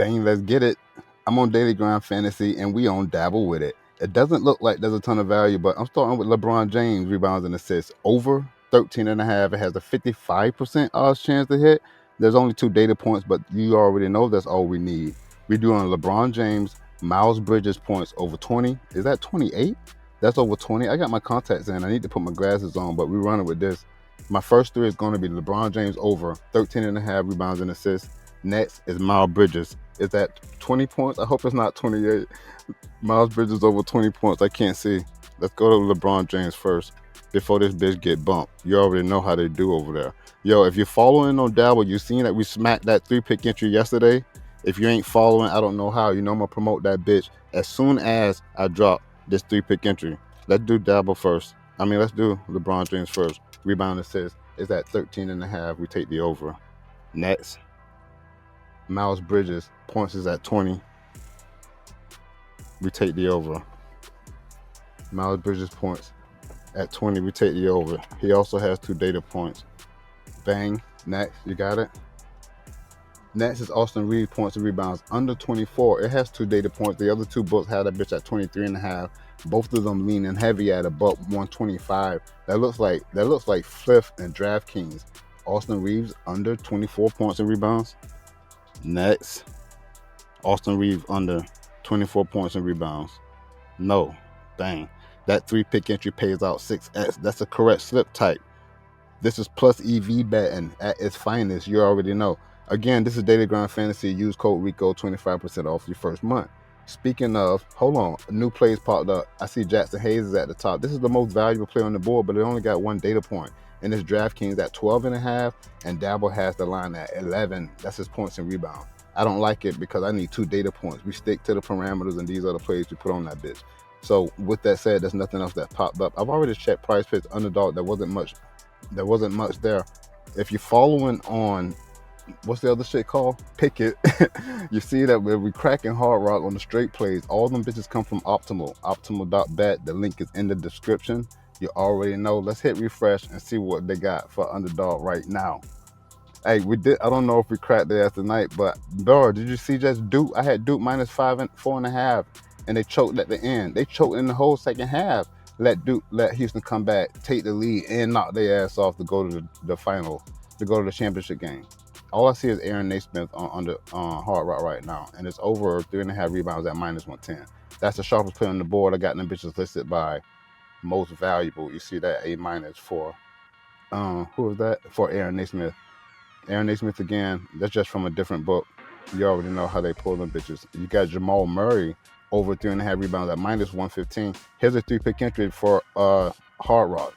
Bang, let's get it. I'm on Daily Grind Fantasy, and we on Dabble with it. It doesn't look like there's a ton of value, but I'm starting with LeBron James rebounds and assists over 13.5. It has a 55% odds chance to hit. There's only 2 data points, but you already know that's all we need. We're doing LeBron James, Miles Bridges points over 20. Is that 28? That's over 20. I got my contacts in. I need to put my glasses on, but we're running with this. My first 3 is going to be LeBron James over 13.5 rebounds and assists. Next is Miles Bridges. Is that 20 points? I hope it's not 28. Miles Bridges over 20 points. I can't see. Let's go to LeBron James first before this bitch get bumped. You already know how they do over there. Yo, if you're following on Dabble, you seen that we smacked that 3-pick entry yesterday. If you ain't following, I don't know how. You know I'm going to promote that bitch as soon as I drop this 3-pick entry. Let's do Dabble first. Let's do LeBron James first. Rebound assist is at 13.5. We take the over. Next, Miles Bridges points is at 20. We take the over. Miles Bridges points at 20. We take the over. He also has 2 data points. Bang. Next, you got it. Next is Austin Reeves points and rebounds under 24. It has 2 data points. The other 2 books had that bitch at 23.5. Both of them leaning heavy at about 125. That looks like Fifth and DraftKings. Austin Reeves under 24 points and rebounds. Next, Austin Reeves under 24 points and rebounds. No. Bang. That 3-pick entry pays out 6x. That's a correct slip type. This is plus EV betting at its finest. You already know. Again, this is Daily Grind Fantasy. Use code RICO, 25% off your first month. Speaking of, hold on, a new plays popped up. I see Jackson Hayes is at the top. This is the most valuable player on the board, but it only got 1 data point. And it's DraftKings at 12.5, and Dabble has the line at 11. That's his points and rebound. I don't like it because I need 2 data points. We stick to the parameters, and these are the plays we put on that bitch. So with that said, there's nothing else that popped up. I've already checked Price Picks Underdog. There wasn't much there. If you're following on, what's the other shit called? Pick It. You see that we're cracking Hard Rock on the straight plays. All them bitches come from Optimal. Optimal.bet. The link is in the description. You already know. Let's hit refresh and see what they got for Underdog right now. Hey, we did. I don't know if we cracked their ass tonight, but bro, did you see just Duke? I had Duke minus 4.5, and they choked at the end. They choked in the whole second half. Let Houston come back, take the lead, and knock their ass off to go to the final, to go to the championship game. All I see is Aaron Naismith on Hard Rock right now, and it's over 3.5 rebounds at minus 110. That's the sharpest player on the board. I got them bitches listed by most valuable. You see that A minus for who is that? For Aaron Naismith. Aaron Naismith again. That's just from a different book. You already know how they pull them bitches. You got Jamal Murray over 3.5 rebounds at minus 115. Here's a 3-pick entry for Hard Rock.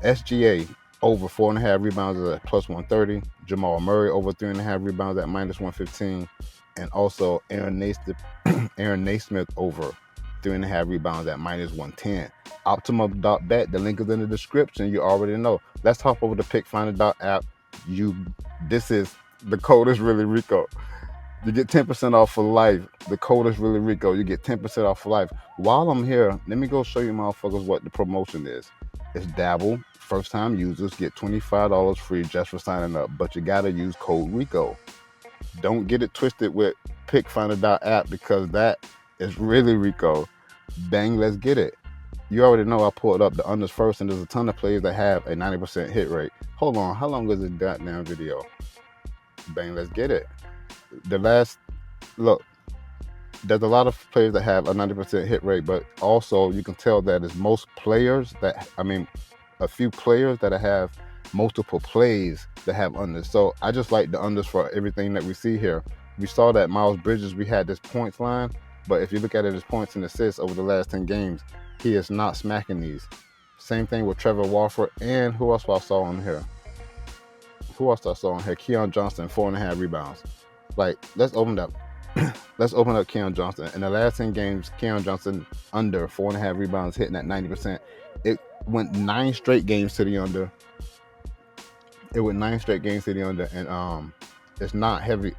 SGA over 4.5 rebounds at plus 130. Jamal Murray over 3.5 rebounds at minus 115. And also Aaron Naismith over 3.5 rebounds at minus 110. Optimal.bet. The link is in the description. You already know. Let's hop over to PickFinder.app. This is, the code is ReallyRico. You get 10% off for life. The code is ReallyRico. You get 10% off for life. While I'm here, let me go show you motherfuckers what the promotion is. It's Dabble. First time users get $25 free just for signing up, but you gotta use code RICO. Don't get it twisted with PickFinder.app because that is ReallyRico. Bang, let's get it. You already know I pulled up the unders first, and there's a ton of players that have a 90% hit rate. Hold on, how long is this goddamn video? Bang, let's get it. There's a lot of players that have a 90% hit rate, but also you can tell that it's most players a few players that have multiple plays that have unders. So I just like the unders for everything that we see here. We saw that Miles Bridges, we had this points line, but if you look at it as points and assists over the last 10 games, he is not smacking these. Same thing with Trevor Walford, and who else I saw on here? Keon Johnson, 4.5 rebounds. Like, let's open up Keon Johnson. In the last 10 games, Keon Johnson under 4.5 rebounds, hitting at 90%. It went 9 straight games to the under. And it's not heavy.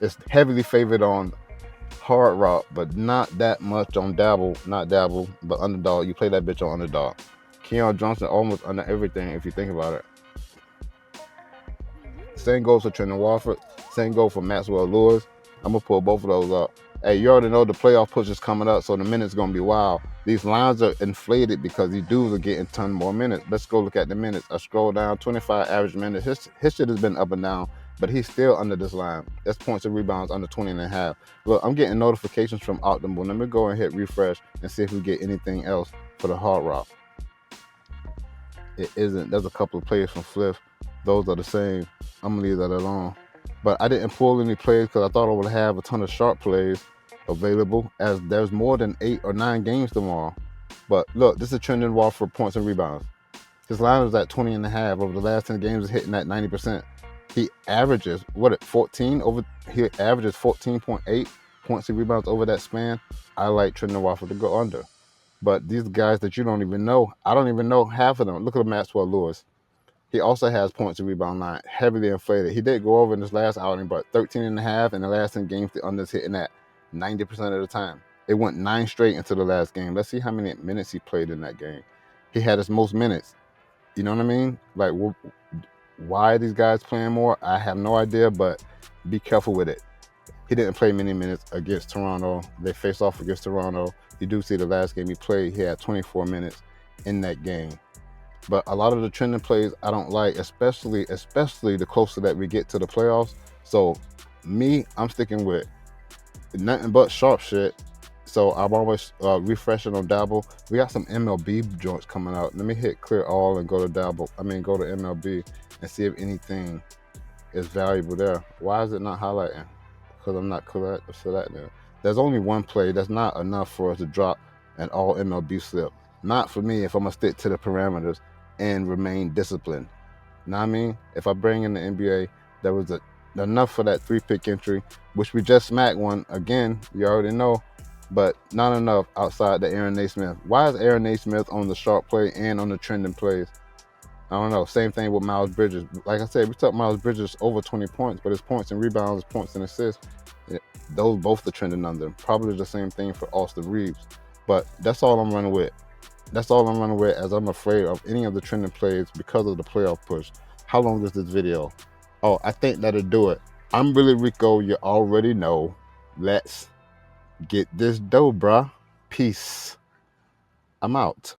It's heavily favored on Hard Rock, but not that much on Dabble. Not Dabble, but Underdog. You play that bitch on Underdog. Keon Johnson almost under everything if you think about it. Same goes for Trendon Walford. Same goes for Maxwell Lewis. I'm gonna pull both of those up. Hey, you already know the playoff push is coming up, so the minutes gonna be wild. These lines are inflated because these dudes are getting a ton more minutes. Let's go look at the minutes. I scroll down, 25 average minutes. His shit has been up and down, but he's still under this line. That's points and rebounds under 20 and a half. Look, I'm getting notifications from Out the Outlier. Let me go and hit refresh and see if we get anything else for the Hard Rock. It isn't. There's a couple of plays from Fliff. Those are the same. I'm gonna leave that alone. But I didn't pull any plays because I thought I would have a ton of sharp plays available, as there's more than 8 or 9 games tomorrow. But look, this is a trending wall for points and rebounds. His line was at 20 and a half. Over the last 10 games, is hitting at 90%. He averages, 14 over, he averages 14.8 points and rebounds over that span. I like Trending Waffle to go under. But these guys that you don't even know, I don't even know half of them. Look at Maxwell Lewis. He also has points and rebound line, heavily inflated. He did go over in this last outing, but 13 and a half in the last 10 games, the under's hitting at 90% of the time. It went 9 straight into the last game. Let's see how many minutes he played in that game. He had his most minutes. You know what I mean? Like, why are these guys playing more? I have no idea, but be careful with it. He didn't play many minutes against Toronto. They faced off against Toronto. You do see the last game he played, he had 24 minutes in that game. But a lot of the trending plays I don't like, especially the closer that we get to the playoffs. So me, I'm sticking with nothing but sharp shit. So I'm always refreshing on Dabble. We got some MLB joints coming out. Let me hit clear all and go to Dabble. Go to MLB and see if anything is valuable there. Why is it not highlighting? Because I'm not selecting. There's only one play. That's not enough for us to drop an all MLB slip. Not for me if I'm gonna stick to the parameters and remain disciplined. Know what I mean? If I bring in the NBA, there was enough for that 3-pick entry, which we just smacked one again. You already know, but not enough outside the Aaron Naismith. Why is Aaron Naismith on the sharp play and on the trending plays? I don't know. Same thing with Miles Bridges. Like I said, we took Miles Bridges over 20 points, but his points and rebounds, his points and assists, those both are trending under. Probably the same thing for Austin Reeves. But that's all I'm running with. That's all I'm running with, as I'm afraid of any of the trending plays because of the playoff push. How long is this video? Oh, I think that'll do it. I'm ReallyRico. You already know. Let's get this dough, bruh. Peace. I'm out.